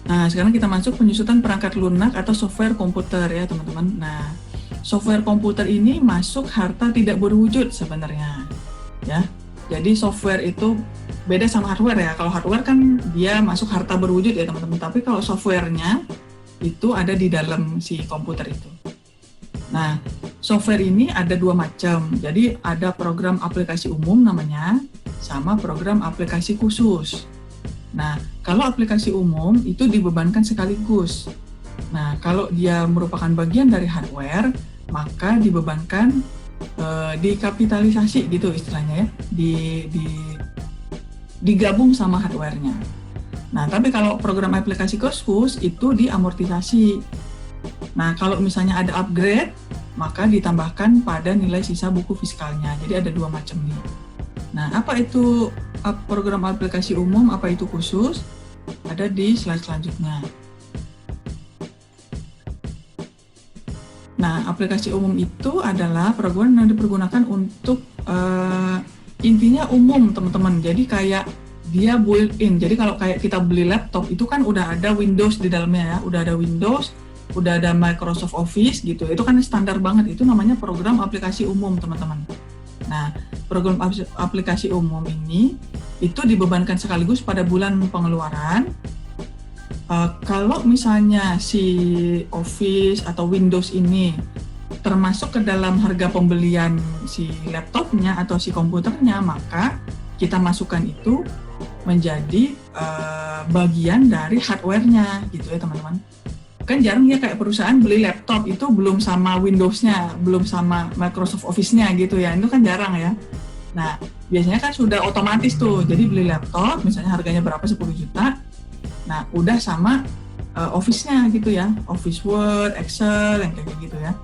Nah, sekarang kita masuk penyusutan perangkat lunak atau software komputer ya teman-teman. Nah, software komputer ini masuk harta tidak berwujud sebenarnya ya. Jadi software itu beda sama hardware ya. Kalau hardware kan dia masuk harta berwujud ya teman-teman. Tapi kalau softwarenya itu ada di dalam si komputer itu. Nah, software ini ada dua macam. Jadi ada program aplikasi umum namanya, sama program aplikasi khusus. Nah, kalau aplikasi umum itu dibebankan sekaligus. Nah, kalau dia merupakan bagian dari hardware, maka dibebankan dikapitalisasi gitu istilahnya ya, digabung sama hardware-nya. Nah, tapi kalau program aplikasi khusus itu diamortisasi. Nah, kalau misalnya ada upgrade, maka ditambahkan pada nilai sisa buku fiskalnya. Jadi ada dua macam nih. Nah, apa itu program aplikasi umum, apa itu khusus? Ada di slide selanjutnya. Nah, aplikasi umum itu adalah program yang dipergunakan untuk intinya umum, teman-teman. Jadi kayak dia built-in. Jadi kalau kayak kita beli laptop itu kan udah ada Windows di dalamnya ya, udah ada Windows, udah ada Microsoft Office gitu. Itu kan standar banget. Itu namanya program aplikasi umum, teman-teman. Nah, program aplikasi umum ini itu dibebankan sekaligus pada bulan pengeluaran. Kalau misalnya si Office atau Windows ini termasuk ke dalam harga pembelian si laptopnya atau si komputernya, maka kita masukkan itu menjadi bagian dari hardware-nya gitu ya teman-teman. Kan jarang ya kayak perusahaan beli laptop itu belum sama Windows-nya, belum sama Microsoft Office-nya gitu ya, itu kan jarang ya. Nah, biasanya kan sudah otomatis tuh, jadi beli laptop misalnya harganya berapa, 10 juta, nah udah sama Office-nya gitu ya, Office Word, Excel, yang kayak gitu ya.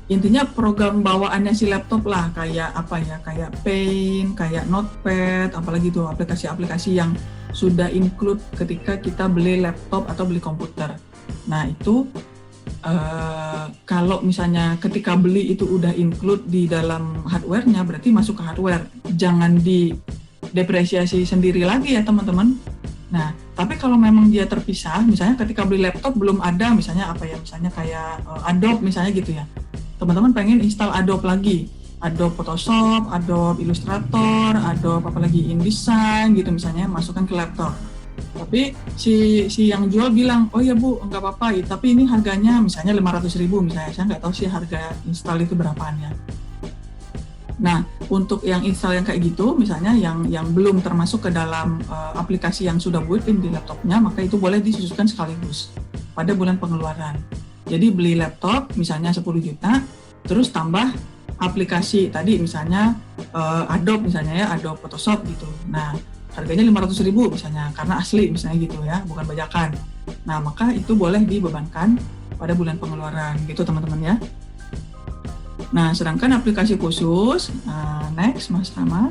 Intinya program bawaannya si laptop lah, kayak apa ya, kayak Paint, kayak Notepad, apalagi tuh aplikasi-aplikasi yang sudah include ketika kita beli laptop atau beli komputer. Nah itu kalau misalnya ketika beli itu udah include di dalam hardware-nya, berarti masuk ke hardware. Jangan didepresiasi sendiri lagi ya teman-teman. Nah, tapi kalau memang dia terpisah, misalnya ketika beli laptop belum ada, misalnya apa ya, misalnya kayak Adobe misalnya gitu ya. Teman-teman pengen install Adobe lagi, Adobe Photoshop, Adobe Illustrator, Adobe apalagi InDesign gitu misalnya, masukkan ke laptop. Tapi si yang jual bilang, oh ya Bu, nggak apa-apa, tapi ini harganya misalnya 500.000 misalnya, saya nggak tahu sih harga install itu berapaannya. Nah, untuk yang install yang kayak gitu, misalnya yang belum termasuk ke dalam aplikasi yang sudah built-in di laptopnya, maka itu boleh disusutkan sekaligus pada bulan pengeluaran. Jadi beli laptop misalnya 10 juta, terus tambah aplikasi tadi misalnya Adobe misalnya ya, Adobe Photoshop gitu. Nah, harganya 500.000 misalnya, karena asli misalnya gitu ya, bukan bajakan. Nah, maka itu boleh dibebankan pada bulan pengeluaran gitu teman-teman ya. Nah, sedangkan aplikasi khusus, next Mas Rama.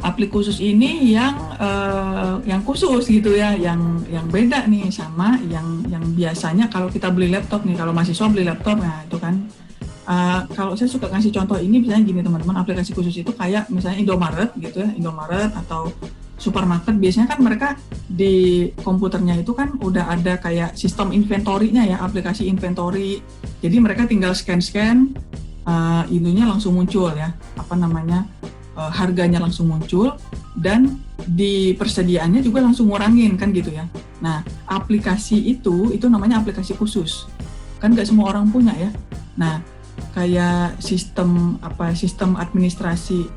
Aplikasi khusus ini yang khusus gitu ya, yang beda nih sama yang biasanya kalau kita beli laptop nih, kalau mahasiswa beli laptop, nah itu kan. Kalau saya suka kasih contoh ini, misalnya gini teman-teman, aplikasi khusus itu kayak misalnya Indomaret gitu ya, Indomaret atau supermarket, biasanya kan mereka di komputernya itu kan udah ada kayak sistem inventory-nya ya, aplikasi inventory. Jadi mereka tinggal scan-scan, ininya langsung muncul ya, apa namanya, harganya langsung muncul, dan di persediaannya juga langsung ngurangin kan gitu ya. Nah, aplikasi itu namanya aplikasi khusus. Kan nggak semua orang punya ya. Nah, kayak sistem administrasi,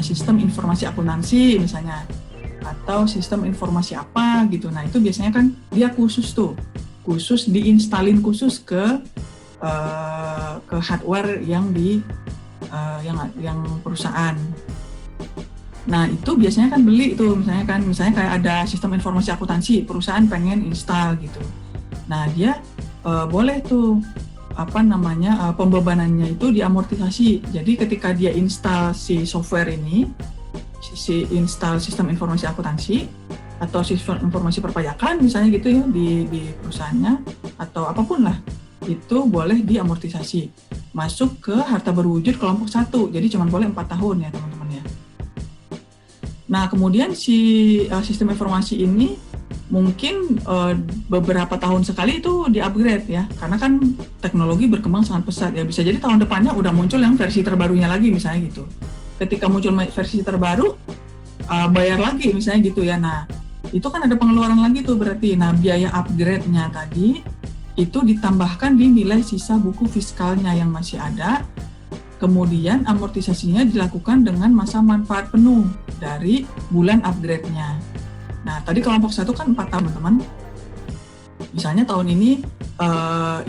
sistem informasi akuntansi misalnya, atau sistem informasi apa gitu. Nah itu biasanya kan dia khusus tuh, khusus diinstalin khusus ke hardware yang yang perusahaan. Nah itu biasanya kan beli tuh, misalnya kayak ada sistem informasi akuntansi, perusahaan pengen install gitu. Nah dia boleh tuh pembebanannya itu diamortisasi. Jadi ketika dia install si software ini, si install sistem informasi akuntansi atau sistem informasi perpajakan misalnya gitu ya di perusahaannya atau apapun lah, itu boleh diamortisasi masuk ke harta berwujud kelompok 1. Jadi cuma boleh 4 tahun ya teman-teman ya. Nah, kemudian si sistem informasi ini mungkin beberapa tahun sekali itu di-upgrade ya, karena kan teknologi berkembang sangat pesat ya. Bisa jadi tahun depannya udah muncul yang versi terbarunya lagi misalnya gitu. Ketika muncul versi terbaru, bayar lagi misalnya gitu ya. Nah, itu kan ada pengeluaran lagi tuh berarti. Nah, biaya upgrade-nya tadi itu ditambahkan di nilai sisa buku fiskalnya yang masih ada. Kemudian amortisasinya dilakukan dengan masa manfaat penuh dari bulan upgrade-nya. Nah, tadi kelompok 1 kan 4 tahun, teman-teman. Misalnya tahun ini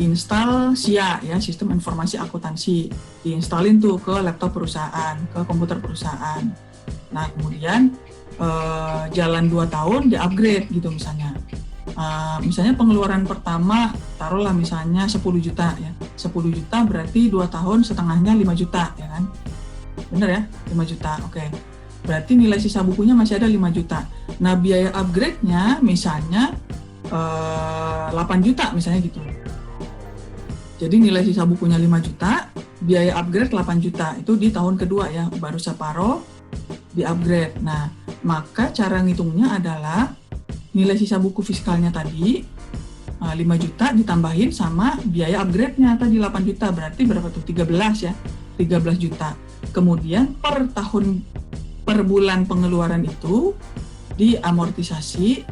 install SIA, ya, Sistem Informasi Akuntansi. Diinstalin tuh ke laptop perusahaan, ke komputer perusahaan. Nah, kemudian jalan 2 tahun di-upgrade gitu misalnya. Misalnya pengeluaran pertama taruhlah misalnya 10 juta ya. 10 juta berarti 2 tahun setengahnya 5 juta ya kan. Bener ya? 5 juta. Oke. Berarti nilai sisa bukunya masih ada 5 juta. Nah, biaya upgrade-nya misalnya 8 juta misalnya gitu. Jadi nilai sisa bukunya 5 juta, biaya upgrade 8 juta. Itu di tahun kedua ya, baru separuh di upgrade. Nah, maka cara ngitungnya adalah nilai sisa buku fiskalnya tadi 5 juta ditambahin sama biaya upgrade-nya tadi 8 juta, berarti berapa tuh? 13 ya, 13 juta. Kemudian per tahun, per bulan pengeluaran itu diamortisasi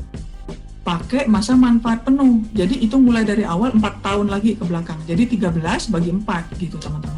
pakai masa manfaat penuh. Jadi itu mulai dari awal 4 tahun lagi ke belakang. Jadi 13 bagi 4 gitu teman-teman.